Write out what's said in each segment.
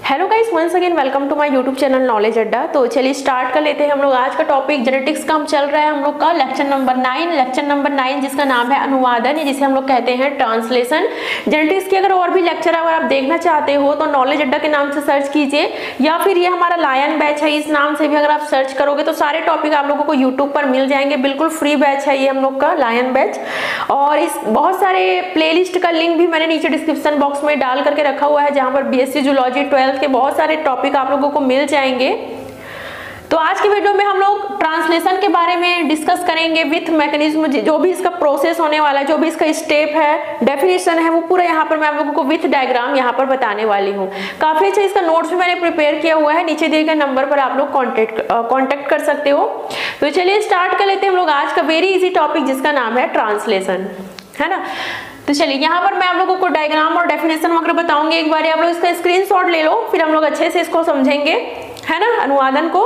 Hello guys, once again welcome to my YouTube channel knowledge Adda. तो चलिए start कर लेते हैं हम लोग आज का टॉपिक। जेनेटिक्स का हम चल रहा है हम लोग का लेक्चर नंबर 9 जिसका नाम है अनुवादन, जिसे हम लोग कहते हैं ट्रांसलेशन। जेनेटिक्स के अगर और भी लेक्चर अगर आप देखना चाहते हो तो नॉलेज अड्डा के नाम से सर्च कीजिए, या फिर ये हमारा लायन बैच है, इस नाम से भी अगर आप सर्च करोगे तो सारे टॉपिक आप लोगों को यूट्यूब पर मिल जाएंगे। बिल्कुल फ्री बैच है ये हम लोग का लायन बैच, और इस बहुत सारे प्लेलिस्ट का लिंक भी मैंने नीचे डिस्क्रिप्शन बॉक्स में डाल करके रखा हुआ है, जहां पर बीएससी जूलॉजी 12th के बहुत सारे टॉपिक आप लोगों को मिल जाएंगे। तो आज की वीडियो में हम लोग ट्रांसलेशन के बारे में डिस्कस करेंगे विथ मैकेनिज्म, जो भी इसका प्रोसेस होने वाला है, जो भी इसका स्टेप है, डेफिनेशन है, वो पूरा यहाँ पर मैं आप लोगों को विथ डायग्राम यहाँ पर बताने वाली हूँ। काफी अच्छा इसका नोट्स भी मैंने प्रिपेयर किया हुआ है, नीचे दिए गए नंबर पर आप लोग कॉन्टेक्ट कर सकते हो। तो चलिए स्टार्ट कर लेते हैं हम लोग आज का वेरी इजी टॉपिक जिसका नाम है ट्रांसलेशन, है ना। तो चलिए यहाँ पर मैं आप लोगों को डायग्राम और डेफिनेशन वगैरह बताऊंगी। एक बार आप लोग इसका स्क्रीनशॉट ले लो, फिर हम लोग अच्छे से इसको समझेंगे, है ना, अनुवादन को।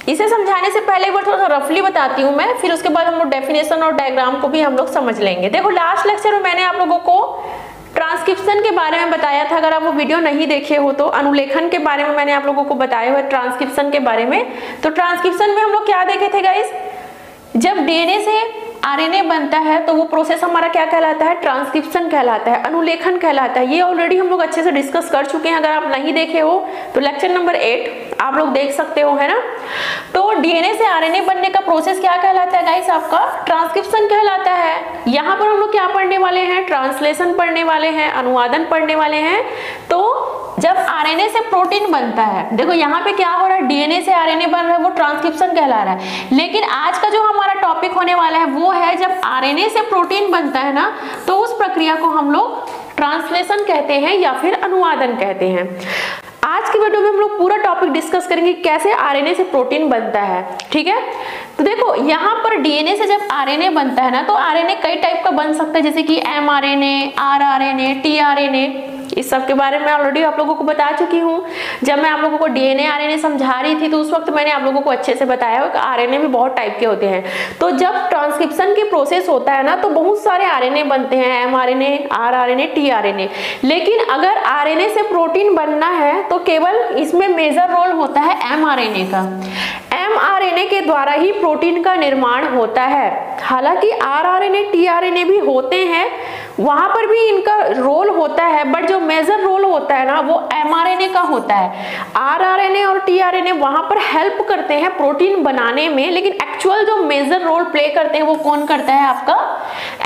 इसे समझाने से पहले एक बार थोड़ा सा रफली बताती हूँ मैं, फिर उसके बाद हम लोग डेफिनेशन और डायग्राम को भी हम लोग समझ लेंगे। देखो लास्ट लेक्चर में मैंने आप लोगों को ट्रांसक्रिप्शन के बारे में बताया था। अगर आप वो वीडियो नहीं देखे हो तो अनुलेखन के बारे में मैंने आप लोगों को बताया हुआ है, ट्रांसक्रिप्शन के बारे में। तो ट्रांसक्रिप्शन में हम लोग क्या देखे थे गाइस, जब डीएनए से आरएनए बनता है तो वो प्रोसेस हमारा क्या कहलाता है, ट्रांसक्रिप्शन कहलाता है, अनुलेखन कहलाता है। ये ऑलरेडी हम लोग अच्छे से डिस्कस कर चुके हैं। अगर आप नहीं देखे हो तो लेक्चर नंबर 8 आप लोग देख सकते हो, है ना। तो डीएनए से आरएनए बनने का प्रोसेस क्या कहलाता है गाइस, आपका ट्रांसक्रिप्शन कहलाता है। यहाँ पर हम लोग क्या पढ़ने वाले हैं, ट्रांसलेशन पढ़ने वाले हैं, अनुवादन पढ़ने वाले हैं। तो जब आरएनए से प्रोटीन बनता है, देखो यहाँ पे क्या हो रहा है, डीएनए से आरएनए बन रहा है, वो ट्रांसक्रिप्शन कहला रहा है। लेकिन आज का जो हमारा टॉपिक होने वाला है वो है जब आरएनए से प्रोटीन बनता है ना, तो उस प्रक्रिया को हम लोग ट्रांसलेशन कहते हैं या फिर अनुवादन कहते हैं। आज की वीडियो में हम लोग पूरा टॉपिक डिस्कस करेंगे कैसे आरएनए से प्रोटीन बनता है, ठीक है। तो देखो यहाँ पर डीएनए से जब आरएनए बनता है ना, तो आरएनए कई टाइप का बन सकता है, जैसे कि एमआरएनए, आरआरएनए, टीआरएनए। इस सब के बारे में ऑलरेडी आप लोगों को बता चुकी हूँ। जब मैं आप लोगों को डीएनए आरएनए समझा रही थी तो उस वक्त मैंने आप लोगों को अच्छे से बताया हो कि आरएनए भी बहुत टाइप के होते हैं। तो जब ट्रांसक्रिप्शन की प्रोसेस होता है ना, तो बहुत सारे आरएनए बनते हैं, एमआरएनए, आरआरएनए, टीआरएनए। लेकिन अगर आरएनए से प्रोटीन बनना है तो केवल इसमें मेजर रोल होता है एमआरएनए का। एमआरएनए के द्वारा ही प्रोटीन का निर्माण होता है। हालांकि आरआरएनए, टीआरएनए भी होते हैं, वहां पर भी इनका रोल होता है, बट जो मेजर रोल होता है ना वो एमआरएनए का होता है। आरआरएनए और टीआरएनए वहां पर हेल्प करते हैं प्रोटीन बनाने में, लेकिन एक्चुअल जो मेजर रोल प्ले करते हैं वो कौन करता है, आपका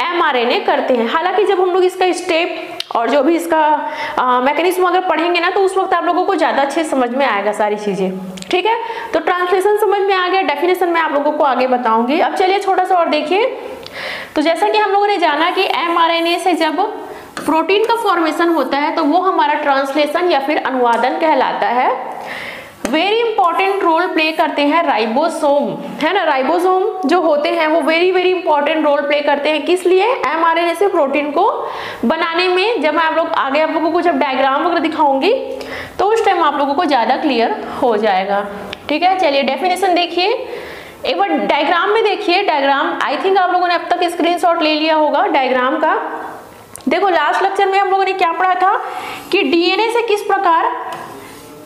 एमआरएनए करते हैं। हालांकि जब हम लोग इसका स्टेप और जो भी इसका मैकेनिज्म अगर पढ़ेंगे ना, तो उस वक्त आप लोगों को ज्यादा अच्छे समझ में आएगा सारी चीजें, ठीक है। तो ट्रांसलेशन समझ में आ गया, डेफिनेशन मैं आप लोगों को आगे बताऊंगी। अब चलिए छोटा सा और देखिए। तो जैसा कि हम लोगों ने जाना कि एमआरएनए से जब प्रोटीन का फॉर्मेशन होता है तो वो हमारा ट्रांसलेशन या फिर अनुवादन कहलाता है। वेरी इंपॉर्टेंट रोल प्ले करते हैं राइबोसोम, है ना। राइबोसोम जो होते हैं वो वेरी इंपॉर्टेंट रोल प्ले करते हैं, किस लिए, एमआरएनए से प्रोटीन को बनाने में। जब मैं आप लोगों को जब डायग्राम वगैरह दिखाऊंगी तो उस टाइम आप लोगों को ज्यादा क्लियर हो जाएगा, ठीक है। चलिए डेफिनेशन देखिए, एक बार डायग्राम में देखिए। डायग्राम आई थिंक आप लोगों ने अब तक स्क्रीनशॉट ले लिया होगा डायग्राम का। देखो लास्ट लेक्चर में हम लोगों ने क्या पढ़ा था कि डीएनए से किस प्रकार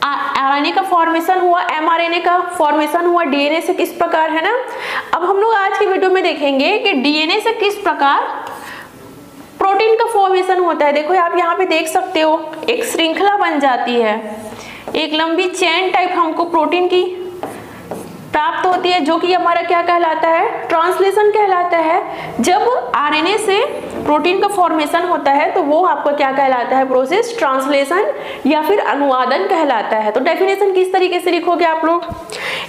आरएनए का फॉर्मेशन हुआ, एमआरएनए का फॉर्मेशन हुआ, डीएनए से किस प्रकार, है ना। अब हम लोग आज की वीडियो में देखेंगे कि डीएनए से किस प्रकार प्रोटीन का फॉर्मेशन होता है। देखो आप यहाँ पे देख सकते हो, एक श्रृंखला बन जाती है, एक लंबी चेन टाइप हमको प्रोटीन की प्राप्त होती है, जो कि हमारा क्या कहलाता है, ट्रांसलेशन कहलाता है। जब आरएनए से प्रोटीन का फॉर्मेशन होता है तो वो आपका क्या कहलाता है, प्रोसेस, ट्रांसलेशन या फिर अनुवादन कहलाता है। तो डेफिनेशन किस तरीके से लिखोगे आप लोग,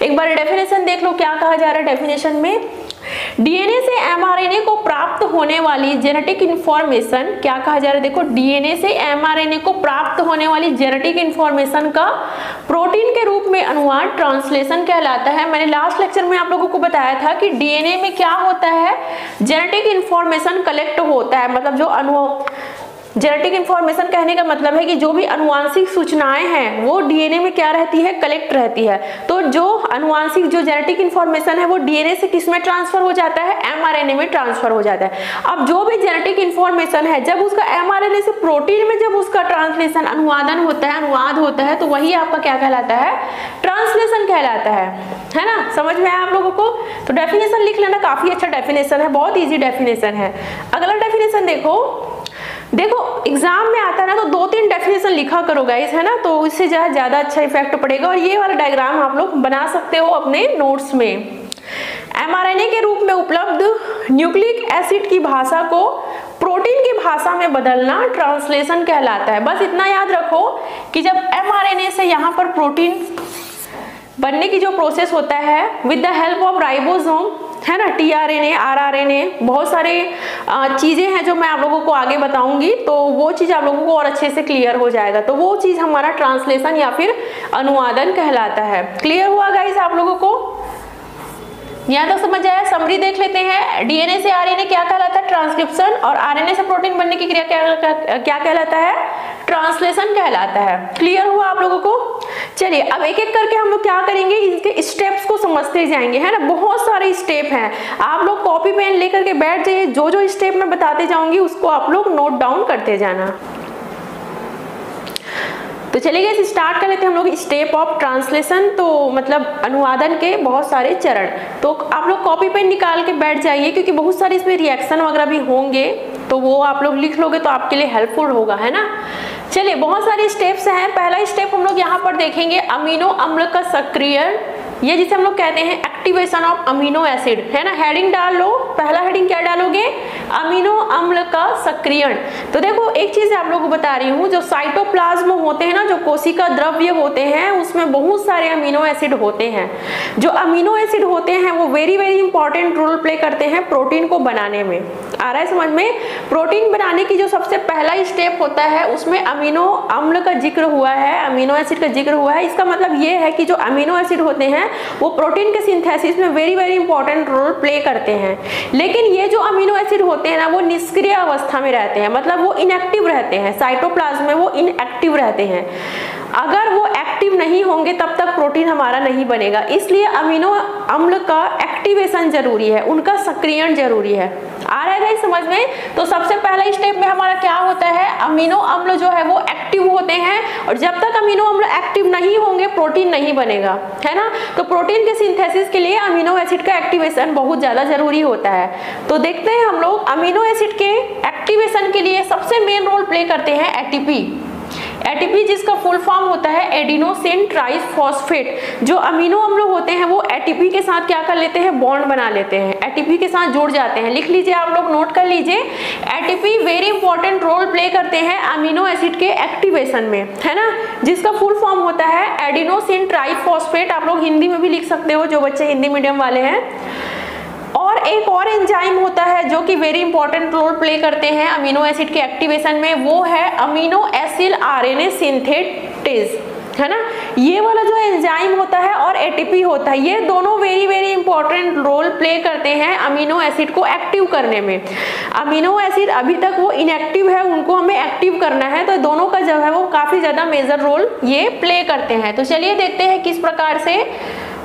एक बार डेफिनेशन देख लो क्या कहा जा रहा है डेफिनेशन में। डीएनए से एमआरएनए को प्राप्त होने वाली जेनेटिक इंफॉर्मेशन, क्या कहा जा रहा है, देखो डीएनए से एमआरएनए को प्राप्त होने वाली जेनेटिक इंफॉर्मेशन का प्रोटीन के रूप में अनुवाद ट्रांसलेशन कहलाता है। मैंने लास्ट लेक्चर में आप लोगों को बताया था कि डीएनए में क्या होता है, जेनेटिक इंफॉर्मेशन कलेक्ट होता है, मतलब जो जेनेटिक इंफॉर्मेशन कहने का मतलब है कि जो भी अनुवांशिक सूचनाएं हैं वो डीएनए में क्या रहती है, कलेक्ट रहती है। तो जो अनुवांशिक जो जेनेटिक इंफॉर्मेशन है वो डीएनए से किस में ट्रांसफर हो जाता है, एमआरएनए में ट्रांसफर हो जाता है। अब जो भी जेनेटिक इंफॉर्मेशन है जब उसका एमआरएनए से प्रोटीन में जब उसका ट्रांसलेशन अनुवादन होता है, अनुवाद होता है, तो वही आपका क्या कहलाता है, ट्रांसलेशन कहलाता है ना। समझ में आया आप लोगों को? तो डेफिनेशन लिख लेना, काफी अच्छा डेफिनेशन है, बहुत इजी डेफिनेशन है। अगला डेफिनेशन देखो एग्जाम में आता है ना तो 2-3 डेफिनेशन लिखा करो गाइस, है ना, तो इससे ज्यादा अच्छा इफेक्ट पड़ेगा। और ये वाला डायग्राम आप लोग बना सकते हो अपने नोट्स में। एमआरएनए के रूप में उपलब्ध न्यूक्लिक एसिड की भाषा को प्रोटीन की भाषा में बदलना ट्रांसलेशन कहलाता है। बस इतना याद रखो कि जब एमआरएनए से यहाँ पर प्रोटीन बनने की जो प्रोसेस होता है with the help of ribosome, है ना, टीआरएनए, आरआरएनए, बहुत सारे चीजें हैं जो मैं आप लोगों को आगे बताऊंगी, तो वो चीज आप लोगों को और अच्छे से क्लियर हो जाएगा। तो वो चीज हमारा ट्रांसलेशन या फिर अनुवादन कहलाता है। क्लियर हुआ गाइस आप लोगों को? यहाँ तक समझ आया? समरी देख लेते हैं। डीएनए से आरएनए क्या कहलाता है, ट्रांसक्रिप्शन, और आरएनए से प्रोटीन बनने की क्रिया क्या कहलाता है, ट्रांसलेशन कहलाता है। क्लियर हुआ आप लोगों को? चलिए अब एक एक करके हम लोग क्या करेंगे, इनके स्टेप्स को समझते जाएंगे, है ना। बहुत सारे स्टेप हैं, आप लोग कॉपी पेन लेकर के बैठ जाइए, जो जो स्टेप मैं बताते जाऊंगी उसको आप लोग नोट डाउन करते जाना। तो चलिए स्टार्ट कर लेते हैं हम लोग स्टेप ऑफ ट्रांसलेशन, तो मतलब अनुवादन के बहुत सारे चरण। तो आप लोग कॉपी पेन निकाल के बैठ जाइए, क्योंकि बहुत सारे इसमें रिएक्शन वगैरह भी होंगे, तो वो आप लोग लिख लोगे तो आपके लिए हेल्पफुल होगा, है ना। चलिए बहुत सारे स्टेप्स हैं। पहला स्टेप हम लोग यहाँ पर देखेंगे अमीनो अम्ल का सक्रियण, ये जिसे हम लोग कहते हैं एक्टिवेशन ऑफ अमीनो एसिड, है ना। हेडिंग डाल लो, पहला हेडिंग क्या डालोगे, अमीनो अम्ल का सक्रियण। तो देखो एक चीज आप लोगों को बता रही हूँ, जो साइटोप्लाज्म होते हैं ना, जो कोशिका द्रव्य होते हैं, उसमें बहुत सारे अमीनो एसिड होते हैं। जो अमीनो एसिड होते हैं वो very very important role play करते हैं प्रोटीन को बनाने में। आ रहा है समझ में? प्रोटीन बनाने की जो सबसे पहला स्टेप होता है उसमें अमीनो अम्ल का जिक्र हुआ है, अमीनो एसिड का जिक्र हुआ है। इसका मतलब ये है कि जो अमीनो एसिड होते हैं वो प्रोटीन के सिंथेसिस में very very important role play करते हैं। लेकिन ये जो अमीनो एसिड होते हैं ना वो निष्क्रिय अवस्था में रहते हैं, मतलब वो इनएक्टिव रहते हैं, साइटोप्लाज्म में वो इनएक्टिव रहते हैं। अगर वो एक्टिव नहीं होंगे तब तक प्रोटीन हमारा नहीं बनेगा, इसलिए अमीनो अम्ल का एक्टिवेशन जरूरी है, उनका सक्रियण जरूरी है। आ रहा है समझ में? तो सबसे पहला स्टेप में हमारा क्या होता है, अमीनो अम्ल जो है वो एक्टिव होते हैं, और जब तक अमीनो अम्ल एक्टिव नहीं होंगे प्रोटीन नहीं बनेगा, है ना। तो प्रोटीन के सिंथेसिस के लिए अमीनो एसिड का एक्टिवेशन बहुत ज्यादा जरूरी होता है। तो देखते हैं हम लोग अमीनो एसिड के एक्टिवेशन के लिए सबसे मेन रोल प्ले करते हैं एटीपी। एटीपी जिसका फुल फॉर्म होता है एडिनोसिन ट्राइफॉस्फेट। जो अमीनो अम्ल होते हैं वो एटीपी के साथ क्या कर लेते हैं, बॉन्ड बना लेते हैं, एटीपी के साथ जुड़ जाते हैं। लिख लीजिए आप लोग, नोट कर लीजिए, ATP very important role play करते हैं अमीनो एसिड के एक्टिवेशन में, है ना, जिसका फुल फॉर्म होता है एडिनोसिन ट्राइफॉस्फेट। आप लोग हिंदी में भी लिख सकते हो, जो बच्चे हिंदी मीडियम वाले हैं। और एक और एंजाइम होता है जो कि वेरी इंपॉर्टेंट रोल प्ले करते हैं अमीनो एसिड के एक्टिवेशन में, वो है अमीनो एसिल आरएनए सिंथेटेज, है ना। ये वाला जो एंजाइम होता है और एटीपी होता है, ये दोनों very very important role play करते हैं अमीनो एसिड को एक्टिव करने में। अमीनो एसिड अभी तक वो इनएक्टिव है, उनको हमें एक्टिव करना है, तो दोनों का जो है वो काफी ज्यादा मेजर रोल ये प्ले करते हैं। तो चलिए देखते हैं किस प्रकार से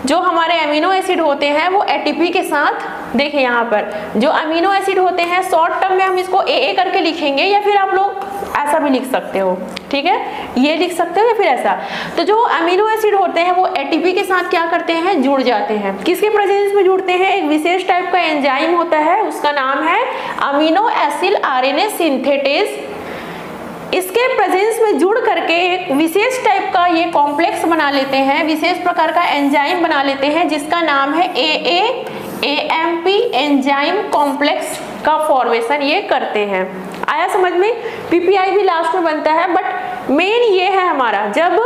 जो हमारे अमीनो एसिड होते हैं वो एटीपी के साथ, देखिए यहाँ पर जो अमीनो एसिड होते हैं शॉर्ट टर्म में हम इसको ए करके लिखेंगे, या फिर आप लोग ऐसा भी लिख सकते हो, ठीक है, ये लिख सकते हो या फिर ऐसा। तो जो अमीनो एसिड होते हैं वो एटीपी के साथ क्या करते हैं, जुड़ जाते हैं। किसके प्रेजेंस में जुड़ते हैं, एक विशेष टाइप का एंजाइम होता है, उसका नाम है अमीनो एसिल आरएनए सिंथेटेज। इसके प्रेजेंस में जुड़ करके एक विशेष टाइप का ये कॉम्प्लेक्स बना लेते हैं, विशेष प्रकार का एंजाइम बना लेते हैं, जिसका नाम है AMP एंजाइम कॉम्प्लेक्स का फॉर्मेशन ये करते हैं। आया समझ में? PPI भी लास्ट में बनता है, बट मेन ये है हमारा, जब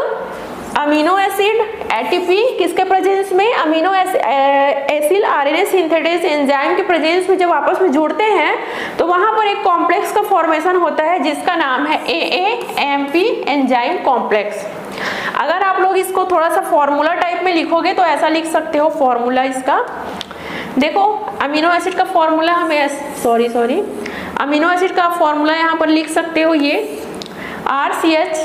अमीनो एसिड एटीपी किसके प्रेजेंस में, amino acyl RNA synthetase enzyme के प्रेजेंस में जब आपस में जुड़ते हैं तो वहां पर एक कॉम्प्लेक्स का फॉर्मेशन होता है जिसका नाम है AMP एंजाइम कॉम्प्लेक्स। अगर आप लोग इसको थोड़ा सा फॉर्मूला टाइप में लिखोगे तो ऐसा लिख सकते हो, फॉर्मूला इसका देखो, अमीनो एसिड का फॉर्मूला हमें अमीनो एसिड का फॉर्मूला यहाँ पर लिख सकते हो, ये RCH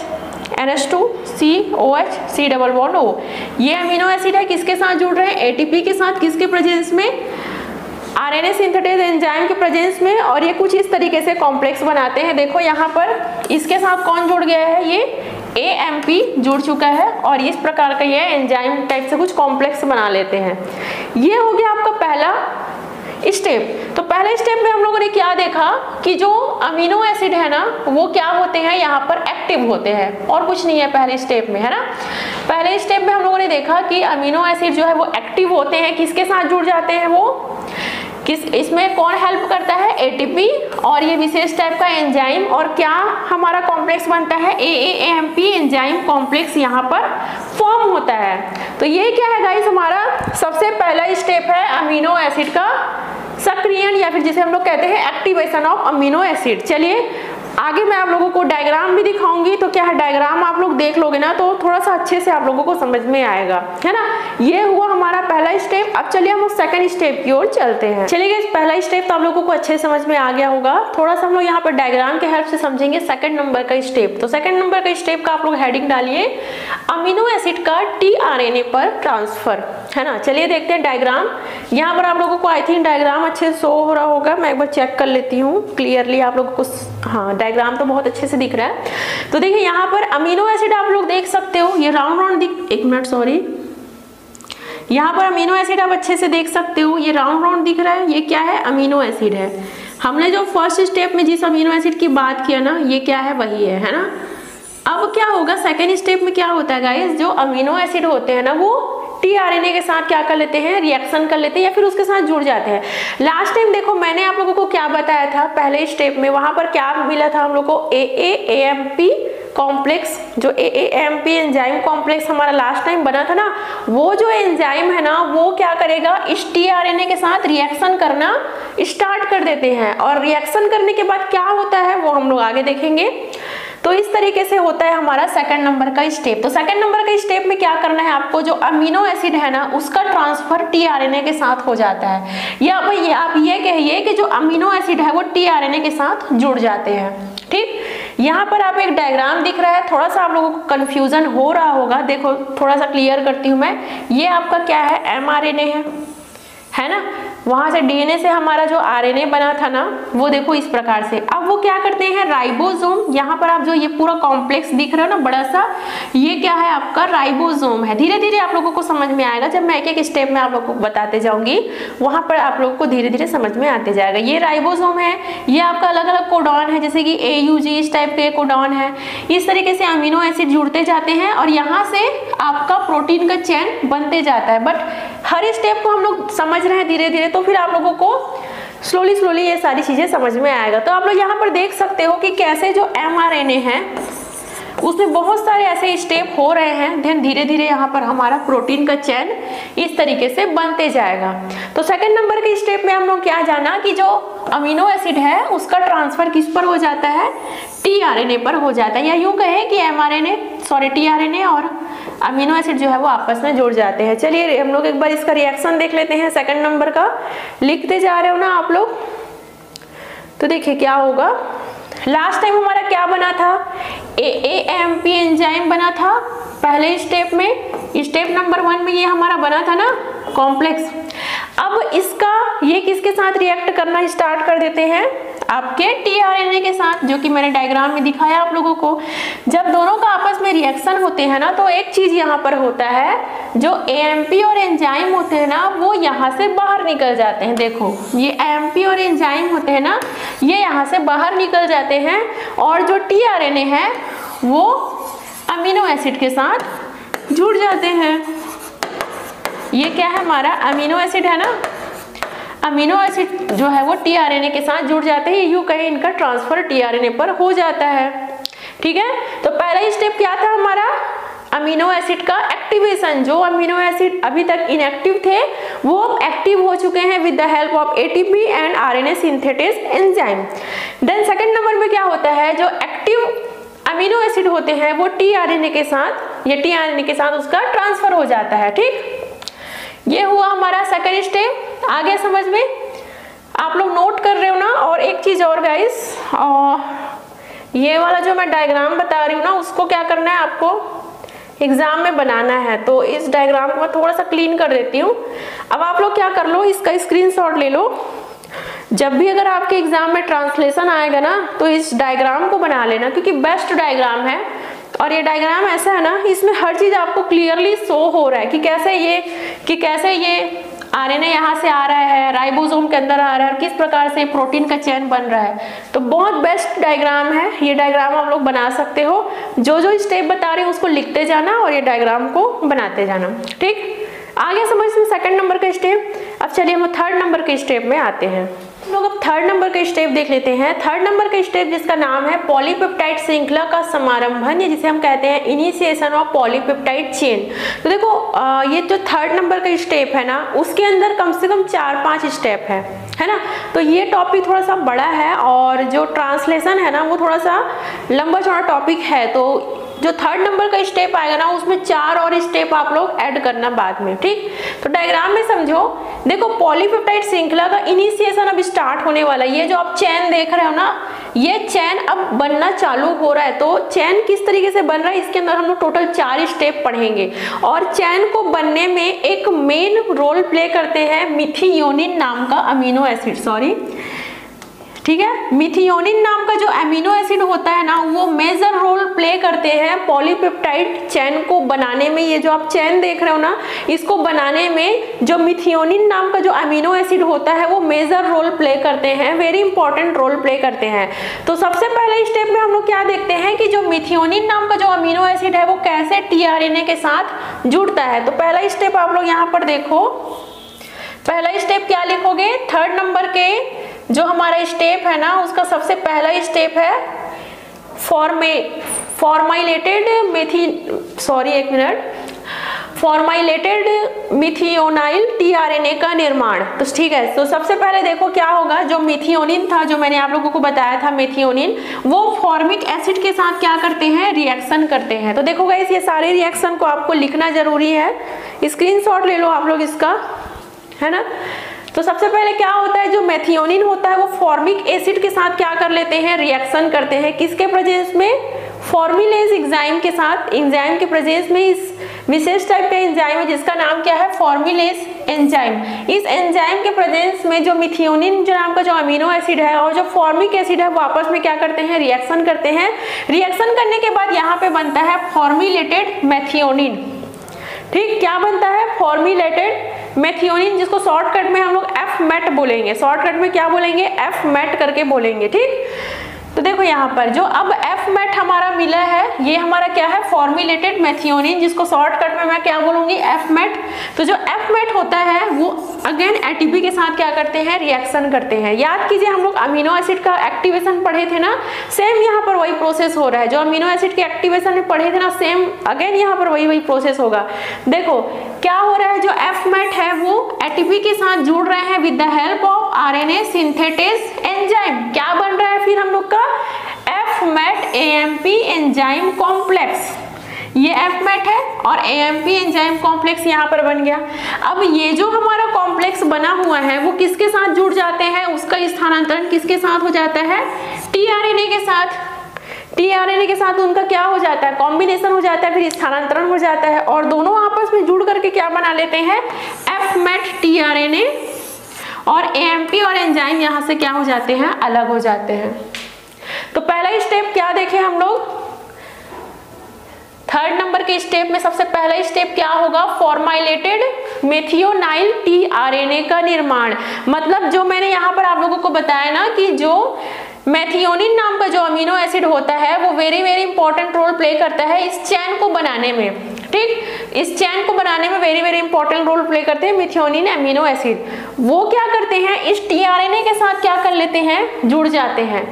NH2 COH C double bond O। ये अमीनो एसिड है, किसके साथ जुड़ रहे हैं, ATP के साथ, किसके प्रेजेंस में, RNA सिंथेटेज एंजाइम के प्रेजेंस में, और ये कुछ इस तरीके से कॉम्प्लेक्स बनाते हैं। देखो यहाँ पर इसके साथ कौन जुड़ गया है, ये AMP जुड़ चुका है, और इस प्रकार का ये एंजाइम टाइप से कुछ कॉम्प्लेक्स बना लेते हैं। ये हो गया आपका पहला स्टेप। तो पहले स्टेप में हम लोगों ने क्या देखा कि जो अमीनो एसिड है ना वो क्या होते हैं, यहाँ पर एक्टिव होते हैं, और कुछ नहीं है पहले स्टेप में, है ना। पहले स्टेप में हम लोगों ने देखा कि अमीनो एसिड जो है वो एक्टिव होते हैं, किसके साथ जुड़ जाते हैं, वो इसमें कौन हेल्प करता है, ATP और ये विशेष टाइप का एंजाइम, और क्या हमारा कॉम्प्लेक्स बनता है, AAMP एंजाइम कॉम्प्लेक्स यहाँ पर फॉर्म होता है। तो ये क्या है गाइस, हमारा सबसे पहला स्टेप है अमीनो एसिड का सक्रियण, या फिर जिसे हम लोग कहते हैं एक्टिवेशन ऑफ अमीनो एसिड। चलिए आगे मैं आप लोगों को डायग्राम भी दिखाऊंगी, तो क्या है डायग्राम आप लोग देख लोगे ना तो थोड़ा सा अच्छे से आप लोगों को समझ में आएगा, है ना। ये हुआ हमारा पहला स्टेप। अब चलिए हम लोग सेकंड स्टेप की ओर चलते हैं। चलिए गाइस, पहला स्टेप तो आप लोगों को अच्छे समझ में आ गया होगा। थोड़ा सा हम लोग यहाँ पर डायग्राम के हेल्प से समझेंगे सेकंड नंबर का स्टेप। तो सेकंड नंबर का स्टेप का आप लोग हेडिंग डालिए अमीनो एसिड का tRNA पर ट्रांसफर, है ना। चलिए देखते हैं डायग्राम। यहाँ पर आप लोगों को आई थिंक डायग्राम अच्छे से शो हो रहा होगा, मैं एक बार चेक कर लेती हूँ क्लियरली आप लोगों को। हाँ, डायग्राम तो बहुत अच्छे से दिख रहा है। तो देखिए यहाँ पर अमीनो एसिड आप लोग देख सकते हो, ये राउंड राउंड एक मिनट सॉरी, यहाँ पर अमीनो एसिड आप अच्छे से देख सकते हो, ये राउंड राउंड दिख रहा है, ये क्या है, अमीनो एसिड है। हमने जो फर्स्ट स्टेप में जिस अमीनो एसिड की बात किया ना, ये क्या है, वही है ना। अब क्या होगा सेकेंड स्टेप में, क्या होता है गाइस, जो अमीनो एसिड होते हैं ना वो tRNA के साथ क्या कर लेते हैं, रिएक्शन कर लेते हैं, या फिर उसके साथ जुड़ जाते हैं। लास्ट टाइम देखो मैंने आप लोगों को क्या बताया था पहले स्टेप में, वहां पर क्या मिला था हम लोग को, AAMP कॉम्प्लेक्स, जो AAMP एंजाइम कॉम्प्लेक्स हमारा लास्ट टाइम बना था ना, वो जो एंजाइम है ना वो क्या करेगा, इस tRNA के साथ रिएक्शन करना स्टार्ट कर देते हैं, और रिएक्शन करने के बाद क्या होता है वो हम लोग आगे देखेंगे। तो इस तरीके से होता है हमारा सेकंड नंबर का स्टेप। तो सेकंड नंबर के स्टेप में क्या करना है आपको, जो अमीनो एसिड है ना उसका ट्रांसफर tRNA के साथ हो जाता है, या आप ये कहिए कि जो अमीनो एसिड है वो tRNA के साथ जुड़ जाते हैं। ठीक, यहाँ पर आप एक डायग्राम दिख रहा है, थोड़ा सा आप लोगों को कंफ्यूजन हो रहा होगा, देखो थोड़ा सा क्लियर करती हूँ मैं। ये आपका क्या है, mRNA है ना, वहां से DNA से हमारा जो RNA बना था ना वो देखो इस प्रकार से। अब वो क्या करते हैं, राइबोसोम, यहाँ पर आप जो ये पूरा कॉम्प्लेक्स दिख रहा है ना बड़ा सा, ये क्या है आपका राइबोसोम है। धीरे धीरे आप लोगों को समझ में आएगा, जब मैं एक एक स्टेप में आप लोगों को बताते जाऊंगी वहां पर आप लोगों को धीरे धीरे समझ में आते जाएगा। ये राइबोसोम है, ये आपका अलग अलग कोडॉन है, जैसे कि AUG इस टाइप के कोडॉन है। इस तरीके से अमीनो एसिड जुड़ते जाते हैं और यहाँ से आपका प्रोटीन का चेन बनते जाता है। बट हर स्टेप को हम लोग समझ रहे हैं धीरे धीरे, तो फिर आप लोगों को स्लोली ये सारी चीजें समझ में आएगा। तो आप लोग यहाँ पर देख सकते हो कि कैसे जो mRNA है उसमें बहुत सारे ऐसे स्टेप हो रहे हैं, देन धीरे धीरे यहाँ पर हमारा प्रोटीन का चेन इस तरीके से बनते जाएगा। तो सेकंड नंबर के स्टेप में हम लोग क्या जाना कि जो अमीनो एसिड है उसका ट्रांसफर किस पर हो जाता है, tRNA पर हो जाता है, या यूं कहें कि tRNA और अमीनो एसिड जो है वो आपस में जुड़ जाते हैं। चलिए हम लोग एक बार इसका रिएक्शन देख लेते हैं सेकंड नंबर का, लिखते जा रहे हो ना आप लोग। तो देखिए क्या होगा, लास्ट टाइम हमारा क्या बना था, AAMP एंजाइम बना था पहले स्टेप में। स्टेप नंबर 1 में ये हमारा बना था ना कॉम्प्लेक्स। अब इसका ये किसके साथ रिएक्ट करना स्टार्ट कर देते हैं, आपके tRNA के साथ, जो कि मैंने डायग्राम में दिखाया आप लोगों को। जब दोनों का आपस में रिएक्शन होते हैं ना तो एक चीज यहाँ पर होता है, जो AMP और एंजाइम होते हैं ना वो यहाँ से बाहर निकल जाते हैं। देखो ये AMP और एंजाइम होते हैं ना, ये यहाँ से बाहर निकल जाते हैं, और जो tRNA है वो अमीनो एसिड के साथ जुड़ जाते हैं। ये क्या है हमारा अमीनो एसिड है ना, अमीनो एसिड जो है वो tRNA के साथ जुड़ जाते हैं, यूं कहें इनका ट्रांसफर tRNA पर हो जाता है। ठीक है, तो पहला स्टेप क्या था हमारा, अमीनो एसिड का एक्टिवेशन। जो अमीनो एसिड अभी तक इनएक्टिव थे वो अब एक्टिव हो चुके हैं with the help of ATP and RNA synthetase enzyme. Then second number में क्या होता है, जो एक्टिव अमीनो एसिड होते हैं वो tRNA के साथ, ये tRNA के साथ उसका ट्रांसफर हो जाता है। ठीक, ये हुआ हमारा सेकंड स्टेप, आ गया समझ में। आप लोग नोट कर रहे हो ना। और एक चीज और गाइस, ये वाला जो मैं डायग्राम बता रही हूँ ना, उसको क्या करना है आपको एग्जाम में बनाना है। तो इस डायग्राम को मैं थोड़ा सा क्लीन कर देती हूँ। अब आप लोग क्या कर लो, इसका स्क्रीनशॉट ले लो। जब भी अगर आपके एग्जाम में ट्रांसलेशन आएगा ना, तो इस डायग्राम को बना लेना, क्योंकि बेस्ट डायग्राम है। और ये डायग्राम ऐसा है ना, इसमें हर चीज आपको क्लियरली शो हो रहा है कि कैसे ये आरएनए यहाँ से आ रहा है, राइबोसोम के अंदर आ रहा है, और किस प्रकार से प्रोटीन का चेन बन रहा है। तो बहुत बेस्ट डायग्राम है ये डायग्राम, आप लोग बना सकते हो। जो स्टेप बता रहे हो उसको लिखते जाना और ये डायग्राम को बनाते जाना। ठीक, आगे समझ में सेकंड नंबर का स्टेप। अब चलिए हम थर्ड नंबर के स्टेप में आते हैं। हम लोग अब थर्ड नंबर का स्टेप देख लेते हैं। थर्ड नंबर का स्टेप जिसका नाम है पॉलीपेप्टाइड श्रृंखला का समारंभन, या जिसे हम कहते हैं इनिशिएशन ऑफ पॉलीपेप्टाइड चेन। तो देखो ये जो थर्ड नंबर का स्टेप है ना, उसके अंदर कम से कम 4-5 स्टेप है ना। तो ये टॉपिक थोड़ा सा बड़ा है, और जो ट्रांसलेशन है ना वो थोड़ा सा लंबा चौड़ा टॉपिक है। तो जो थर्ड नंबर का स्टेप आएगा ना, उसमें 4 और स्टेप आप लोग ऐड करना बाद में। ठीक, तो डायग्राम में समझो। देखो पॉलीपेप्टाइड श्रृंखला का इनिशिएशन अब स्टार्ट होने वाला है। ये जो आप चेन देख रहे हो ना, ये चेन अब बनना चालू हो रहा है। तो चेन किस तरीके से बन रहा है, इसके अंदर हम लोग टोटल 4 स्टेप पढ़ेंगे। और चेन को बनने में एक मेन रोल प्ले करते हैं मिथियोनिन नाम का अमीनो एसिड, ठीक है। मिथियोनिन नाम का जो अमीनो एसिड होता है ना, वो मेजर रोल प्ले करते हैं पॉलीपेप्टाइड चेन को बनाने में। ये जो आप चेन देख रहे हो ना, इसको बनाने में जो मिथियोनिन नाम का जो अमीनो एसिड होता है वो मेजर रोल प्ले करते हैं, वेरी इंपॉर्टेंट रोल प्ले करते हैं। तो सबसे पहले स्टेप में हम लोग क्या देखते हैं कि जो मिथियोनिन नाम का जो अमीनो एसिड है वो कैसे टीआरएनए के साथ जुड़ता है। तो पहला स्टेप आप लोग यहाँ पर देखो, पहला स्टेप क्या लिखोगे, थर्ड नंबर के जो हमारा स्टेप है ना, उसका सबसे पहला स्टेप है फॉर्माइलेटेड मिथियोनाइल टीआरएनए का निर्माण। तो ठीक है, तो सबसे पहले देखो क्या होगा, जो मिथियोनिन था, जो मैंने आप लोगों को बताया था मिथियोनिन, वो फॉर्मिक एसिड के साथ क्या करते हैं, रिएक्शन करते हैं। तो देखो गाइस, ये सारे रिएक्शन को आपको लिखना जरूरी है, स्क्रीनशॉट ले लो आप लोग इसका, है ना। तो सबसे पहले क्या होता है, जो मेथियोनिन होता है वो फॉर्मिक एसिड के साथ क्या कर लेते हैं, रिएक्शन करते हैं। किसके प्रेजेंस में, फॉर्मिलेज एंजाइम के साथ। एंजाइम के प्रेजेंस में इस विशेष टाइप का एंजाइम है जिसका नाम क्या है, फॉर्मिलेज एंजाइम। इस एंजाइम के प्रेजेंस में जो मिथियोनिन जो नाम का जो अमीनो एसिड है और जो फॉर्मिक एसिड है वो आपस में क्या करते हैं, रिएक्शन करते हैं। रिएक्शन करने के बाद यहाँ पे बनता है फॉर्मिलेटेड मेथियोनिन। ठीक, क्या बनता है, फॉर्मिलेटेड मेथियोनिन, जिसको शॉर्टकट में हम लोग एफ-मेट बोलेंगे। शॉर्टकट में क्या बोलेंगे, एफ-मेट करके बोलेंगे। ठीक, तो देखो यहाँ पर जो अब एफ-मेट हमारा मिला है, ये हमारा क्या है, फॉर्मिलेटेड मेथियोनिन, जिसको शॉर्टकट में मैं क्या बोलूंगी, एफ-मेट। तो जो एफ-मेट होता है वो अगेन एटीपी के साथ क्या करते हैं, रिएक्शन करते हैं। याद कीजिए हम लोग अमीनो एसिड का एक्टिवेशन पढ़े थे ना, सेम यहाँ पर वही प्रोसेस हो रहा है। जो अमीनो एसिड के एक्टिवेशन में पढ़े थे ना, सेम अगेन यहाँ पर वही प्रोसेस होगा। देखो क्या हो रहा है, जो एफ-मेट है वो एटीपी के साथ जुड़ रहे हैं with the help of RNA synthetase enzyme. क्या बन रहा है फिर हम लोग का, एफ-मेट एएमपी एंजाइम कॉम्प्लेक्स। ये एफ-मेट है और एएमपी एंजाइम कॉम्प्लेक्स यहाँ पर बन गया। अब ये जो हमारा कॉम्प्लेक्स बना हुआ है वो किसके साथ जुड़ जाते हैं, उसका स्थानांतरण किसके साथ हो जाता है, टीआरएनए के साथ। टीआरएनए के साथ उनका क्या हो जाता है, कॉम्बिनेशन हो जाता है, फिर स्थानांतरण हो जाता है, और दोनों आपस में जुड़ करके क्या बना लेते हैं, एफ-मेट टीआरएनए। और एएमपी और एंजाइम यहाँ से क्या हो जाते हैं, अलग हो जाते हैं। तो पहला स्टेप क्या देखे हम लोग, थर्ड नंबर के स्टेप में सबसे पहला स्टेप क्या होगा, फॉर्माइलेटेड मेथियोनाइल टीआरएनए का निर्माण। मतलब जो मैंने यहाँ पर आप लोगों को बताया ना कि जो मेथियोनिन नाम का जो अमीनो एसिड होता है वो वेरी इंपॉर्टेंट रोल प्ले करता है इस चेन को बनाने में। ठीक, इस चेन को बनाने में वेरी इंपॉर्टेंट रोल प्ले करते हैं मेथियोनिन अमीनो एसिड। वो क्या करते हैं, इस टीआरएनए के साथ क्या कर लेते हैं, जुड़ जाते हैं।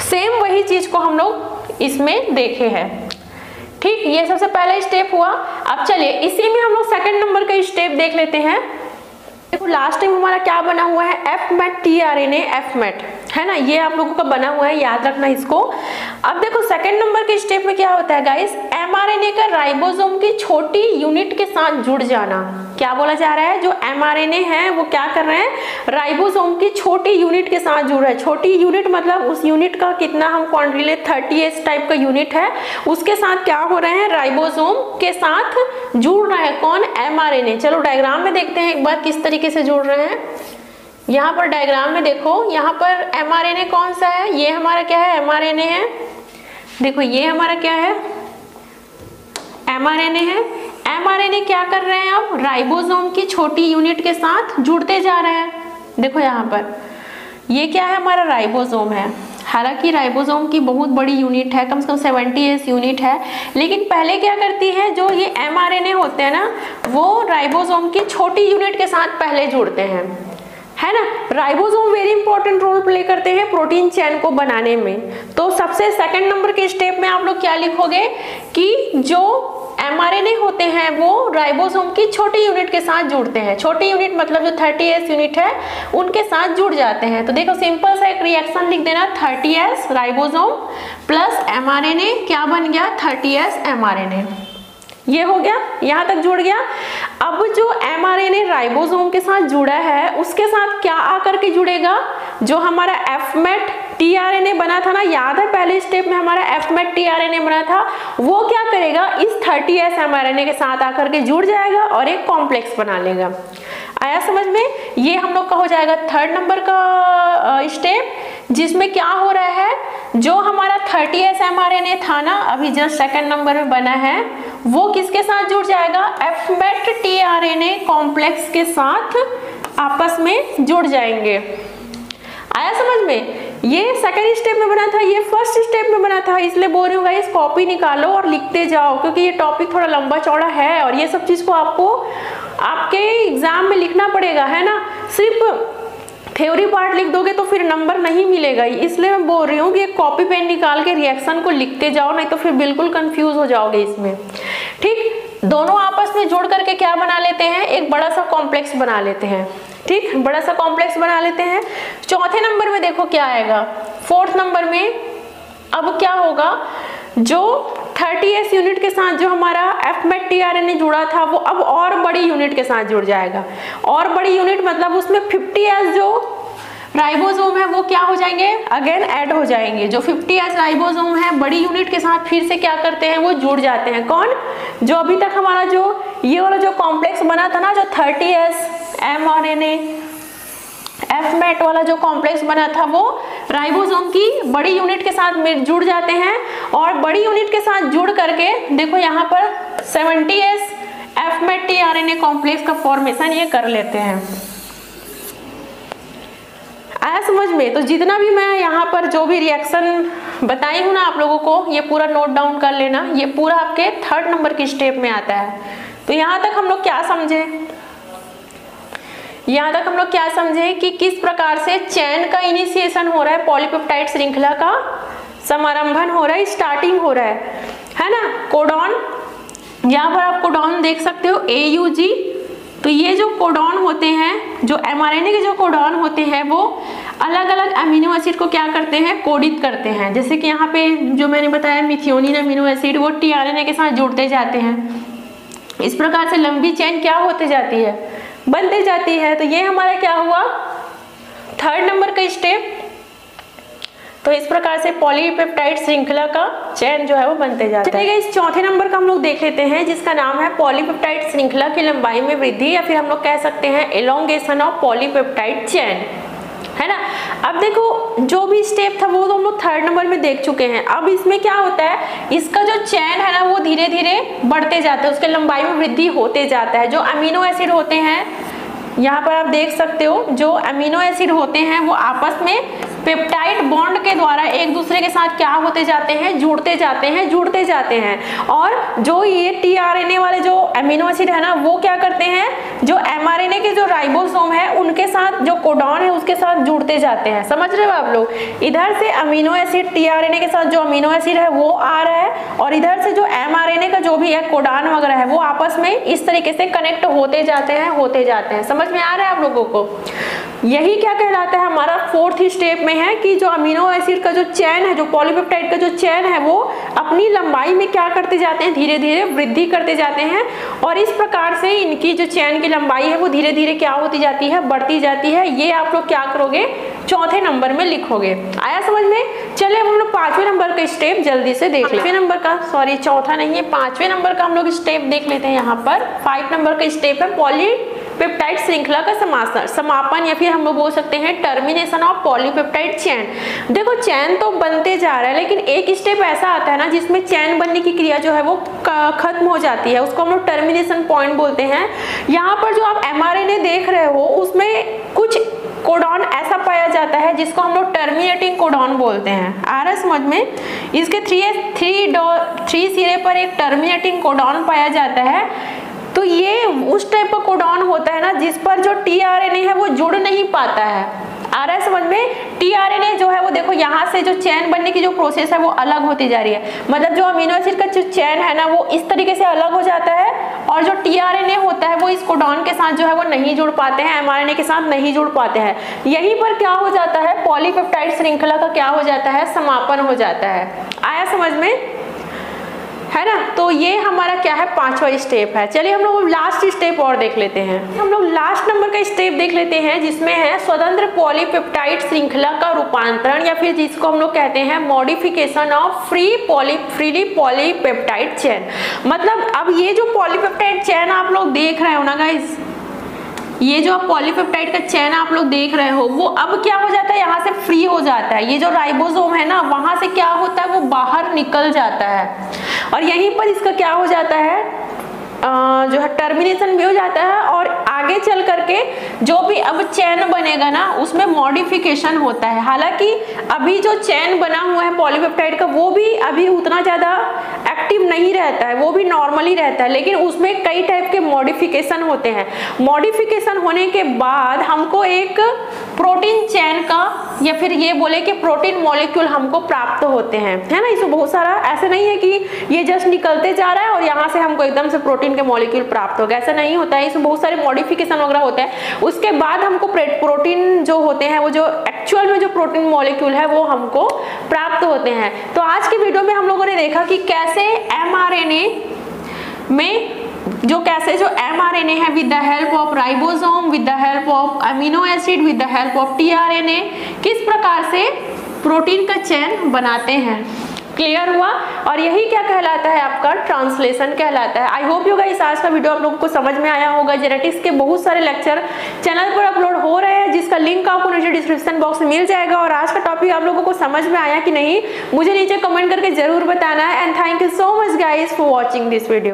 सेम वही चीज को हम लोग इसमें देखे हैं। ठीक, ये सबसे पहला स्टेप हुआ। अब चलिए इसी में हम लोग सेकंड नंबर का स्टेप देख लेते हैं। देखो लास्ट टाइम हमारा क्या बना हुआ है, एफ-मेट टीआरएनए एफ-मेट, है ना, ये आप लोगों का बना हुआ है, याद रखना इसको। अब देखो सेकंड नंबर के स्टेप में क्या होता है गाइस, mRNA का राइबोसोम की छोटी यूनिट के साथ जुड़ जाना। क्या बोला जा रहा है, जो mRNA है वो क्या कर रहे हैं, राइबोसोम की छोटी यूनिट के साथ जुड़ रहा है। छोटी यूनिट मतलब उस यूनिट का कितना हम क्वांटिटी ले, 30s टाइप का यूनिट है, उसके साथ क्या हो रहे हैं, राइबोसोम के साथ जुड़ रहा है। कौन, mRNA। चलो डायग्राम में देखते हैं एक बार किस तरीके से जुड़ रहे हैं। यहाँ पर डायग्राम में देखो, यहाँ पर mRNA कौन सा है, ये हमारा क्या है, mRNA है। देखो ये हमारा क्या है, mRNA है। mRNA क्या कर रहे हैं, अब राइबोसोम की छोटी यूनिट के साथ जुड़ते जा रहे हैं। देखो यहाँ पर ये क्या है, हमारा राइबोसोम है। हालांकि राइबोसोम की बहुत बड़ी यूनिट है, कम से कम 70s यूनिट है, लेकिन पहले क्या करती है, जो ये mRNA होते हैं ना, वो राइबोसोम की छोटी यूनिट के साथ पहले जुड़ते हैं, है ना। Ribosome very important role play करते हैं प्रोटीन चेन को बनाने में। तो सबसे सेकंड नंबर के स्टेप में आप लोग क्या लिखोगे कि जो mRNA होते हैं वो राइबोसोम की छोटी यूनिट के साथ जुड़ते हैं। छोटी यूनिट मतलब जो 30s यूनिट है उनके साथ जुड़ जाते हैं। तो देखो सिंपल सा एक रिएक्शन लिख देना, 30s राइबोसोम प्लस mRNA क्या बन गया, 30s mRNA। ये हो गया, यहाँ तक जुड़ गया। अब जो mRNA राइबोसोम के साथ जुड़ा है उसके साथ क्या आकर के जुड़ेगा, जो हमारा fMET tRNA बना था ना, याद है पहले स्टेप में हमारा fMET tRNA बना था, वो क्या करेगा, इस 30s mRNA के साथ आकर के जुड़ जाएगा और एक कॉम्प्लेक्स बना लेगा। आया समझ में, ये हम लोग का हो जाएगा थर्ड नंबर का स्टेप, जिसमें क्या हो रहा है, जो हमारा 30s mRNA था ना, अभी जस्ट सेकंड नंबर में बना है, वो किसके साथ जुड़ जाएगा, fMET tRNA कॉम्प्लेक्स के साथ आपस में जुड़ जाएंगे। आया समझ में, ये सेकंड स्टेप में बना था, ये फर्स्ट स्टेप में बना था, इसलिए बोल रही हूँ गाइस कॉपी निकालो और लिखते जाओ, क्योंकि ये टॉपिक थोड़ा लंबा चौड़ा है और ये सब चीज को आपको आपके एग्जाम में लिखना पड़ेगा, है ना। सिर्फ थ्योरी पार्ट लिख दोगे तो फिर नंबर नहीं मिलेगा, इसलिए मैं बोल रही हूँ कि एक कॉपी पेन निकाल के रिएक्शन को लिखते जाओ, नहीं तो फिर बिल्कुल कंफ्यूज हो जाओगे इसमें। ठीक, दोनों आपस में जोड़ करके क्या बना लेते हैं, एक बड़ा सा कॉम्प्लेक्स बना लेते हैं। ठीक, बड़ा सा कॉम्प्लेक्स बना लेते हैं। चौथे नंबर में देखो क्या आएगा, फोर्थ नंबर में अब क्या होगा, जो 30s यूनिट के साथ जो हमारा fMET tRNA जुड़ा था वो अब और बड़ी यूनिट के साथ जुड़ जाएगा। और बड़ी यूनिट मतलब उसमें 50s जो राइबोसोम है वो क्या हो जाएंगे, अगेन ऐड हो जाएंगे। जो 50s राइबोसोम है बड़ी यूनिट के साथ फिर से क्या करते हैं, वो जुड़ जाते हैं। कौन, जो अभी तक हमारा जो ये वाला जो कॉम्प्लेक्स बना था ना, जो 30s mRNA fMET वाला जो कॉम्प्लेक्स बना था, वो राइबोसोम की बड़ी यूनिट के साथ जुड़ जाते हैं। और बड़ी यूनिट के साथ जुड़ करके देखो यहाँ पर 70s fMET tRNA कॉम्प्लेक्स का फॉर्मेशन ये कर लेते हैं। आया समझ में, तो जितना भी मैं यहाँ पर जो भी रिएक्शन बताई हूँ ना आप लोगों को, ये पूरा नोट डाउन कर लेना, ये पूरा आपके थर्ड नंबर की स्टेप में आता है। तो यहाँ तक हम लोग क्या समझे, यहाँ तक हम लोग क्या समझे कि किस प्रकार से चैन का इनिशिएशन हो रहा है, पॉलीपेप्टाइड श्रृंखला का समारंभन हो रहा है, स्टार्टिंग हो रहा है ना। कोडॉन, यहाँ पर आप कोडॉन देख सकते हो AUG। तो ये जो कोडॉन होते हैं, जो mRNA के जो कोडॉन होते हैं, वो अलग अलग अमीनो एसिड को क्या करते हैं, कोडित करते हैं। जैसे कि यहाँ पे जो मैंने बताया मिथियोनिन अमीनो एसिड, वो tRNA के साथ जुड़ते जाते हैं। इस प्रकार से लंबी चेन क्या होते जाती है, बनते जाती है। तो ये हमारा क्या हुआ, थर्ड नंबर का स्टेप। तो इस प्रकार से पॉलीपेप्टाइड श्रृंखला का चेन जो है वो बनते जाता है। इस चौथे नंबर का हम लोग देख लेते हैं, जिसका नाम है पॉलीपेप्टाइड श्रृंखला की लंबाई में वृद्धि, या फिर हम लोग कह सकते हैं एलोंगेशन ऑफ पॉलीपेप्टाइड चेन, है ना। अब देखो जो भी स्टेप था वो तो हम लोग थर्ड नंबर में देख चुके हैं। अब इसमें क्या होता है, इसका जो चेन है ना वो धीरे धीरे बढ़ते जाता है, उसके लंबाई में वृद्धि होते जाता है। जो अमीनो एसिड होते हैं, यहाँ पर आप देख सकते हो, जो अमीनो एसिड होते हैं वो आपस में पेप्टाइड बॉन्ड के द्वारा एक दूसरे के साथ क्या होते जाते हैं, जुड़ते जाते हैं, जुड़ते जाते हैं। और जो ये tRNA वाले जो अमीनो एसिड है ना, वो क्या करते हैं, जो mRNA के जो राइबोसोम है उनके साथ जो कोडॉन है उसके साथ जुड़ते जाते हैं। समझ रहे हो आप लोग, इधर से अमीनो एसिड tRNA के साथ जो अमीनो एसिड है वो आ रहा है, और इधर से जो mRNA का जो भी है कोडॉन वगैरह है वो आपस में इस तरीके से कनेक्ट होते जाते हैं, होते जाते हैं। समझ में आ रहा है आप लोगों को। यही क्या कहलाता है, हमारा फोर्थ स्टेप में है कि जो अमीनो एसिड का जो चेन है, जो पॉलीपेप्टाइड का जो चेन है, वो अपनी लंबाई में क्या करते जाते हैं, धीरे धीरे वृद्धि करते जाते हैं। और इस प्रकार से इनकी जो चेन की लंबाई है वो धीरे धीरे क्या होती जाती है, बढ़ती जाती है। ये आप लोग क्या करोगे, चौथे नंबर में लिखोगे। आया समझ में? चलिए हम लोग पांचवें नंबर का स्टेप जल्दी से देख लेते हैं। पांचवें नंबर का, सॉरी चौथा नहीं है, पांचवें नंबर का हम लोग स्टेप देख लेते हैं। यहाँ पर 5 नंबर का स्टेप है पॉलीपेप्टाइड श्रृंखला का समापन, या फिर हम लोग बोल सकते हैं टर्मिनेशन ऑफ पॉलीपेप्टाइड चेन। देखो चैन तो बनते जा रहा है, लेकिन एक स्टेप ऐसा आता है ना जिसमें चैन बनने की क्रिया जो है वो खत्म हो जाती है, उसको हम लोग टर्मिनेशन पॉइंट बोलते हैं। यहाँ पर जो आप mRNA देख रहे हो उसमें कुछ कोडॉन ऐसा पाया जाता है जिसको हम लोग टर्मिनेटिंग कोडॉन बोलते हैं। आ रहा है समझ में? इसके 3 सिरे पर एक टर्मिनेटिंग कोडॉन पाया जाता है। तो ये उस टाइप का कोडॉन होता है ना जिस पर जो tRNA है वो जुड़ नहीं पाता है। आ रहा है समझ में? tRNA जो है वो देखो यहाँ से जो चैन बनने की जो प्रोसेस है वो अलग होती जा रही है, मतलब जो अमीनो एसिड का जो चैन है ना वो इस तरीके से अलग हो जाता है, और जो tRNA होता है वो इस कोडॉन के साथ जो है वो नहीं जुड़ पाते हैं, mRNA के साथ नहीं जुड़ पाते हैं। यहीं पर क्या हो जाता है, पॉलीपेप्टाइड श्रृंखला का क्या हो जाता है, समापन हो जाता है। आया समझ में? है ना? तो ये हमारा क्या है, पांचवा स्टेप है। चलिए हम लोग लास्ट स्टेप और देख लेते हैं। हम लोग लास्ट नंबर का स्टेप देख लेते हैं जिसमें है स्वतंत्र पॉलीपेप्टाइड श्रृंखला का रूपांतरण, या फिर जिसको हम लोग कहते हैं modification of free polypeptide chain. मतलब अब ये जो पॉलीपेप्टाइड चेन आप लोग देख रहे हो ना गाइस, ये जो पॉलीपेप्टाइड का चेन आप लोग देख रहे हो वो अब क्या हो जाता है, यहाँ से फ्री हो जाता है। ये जो राइबोसोम है ना वहां से क्या होता है, वो बाहर निकल जाता है, और यहीं पर इसका क्या हो जाता है, जो है टर्मिनेशन भी हो जाता है। और आगे चल करके जो भी अब चैन बनेगा ना उसमें मॉडिफिकेशन होता है। हालांकि अभी जो चैन बना हुआ है पॉलीपेप्टाइड का वो भी अभी उतना ज्यादा एक्टिव नहीं रहता है, वो भी नॉर्मली रहता है, लेकिन उसमें कई टाइप के मॉडिफिकेशन होते हैं। मॉडिफिकेशन होने के बाद हमको एक प्रोटीन चैन का, या फिर ये बोले कि प्रोटीन मॉलिक्यूल हमको प्राप्त होते हैं, है ना? इसमें बहुत सारा, ऐसे नहीं है कि ये जस्ट निकलते जा रहा है और यहाँ से हमको एकदम से प्रोटीन के मॉलिक्यूल प्राप्त हो गया, ऐसा नहीं होता है। इसमें बहुत सारे मॉडिफिकेशन वगैरह होता है। उसके बाद हमको प्रोटीन जो होते हैं, वो जो एक्चुअल में जो प्रोटीन मॉलिक्यूल है वो हमको प्राप्त होते हैं। तो आज की वीडियो में हम लोगों ने देखा कि कैसे mRNA में जो mRNA है with the help of ribosome, with the help of amino acid, with the help of tRNA किस प्रकार से प्रोटीन का चेन बनाते हैं। क्लियर हुआ? और यही क्या कहलाता है, आपका ट्रांसलेशन कहलाता है। आई होप यू गाइस आज का वीडियो आप लोगों को समझ में आया होगा। जेनेटिक्स के बहुत सारे लेक्चर चैनल पर अपलोड हो रहे हैं जिसका लिंक आपको नीचे डिस्क्रिप्शन बॉक्स में मिल जाएगा। और आज का टॉपिक आप लोगों को समझ में आया कि नहीं मुझे नीचे कमेंट करके जरूर बताना है। And thank you so much guys for watching this video.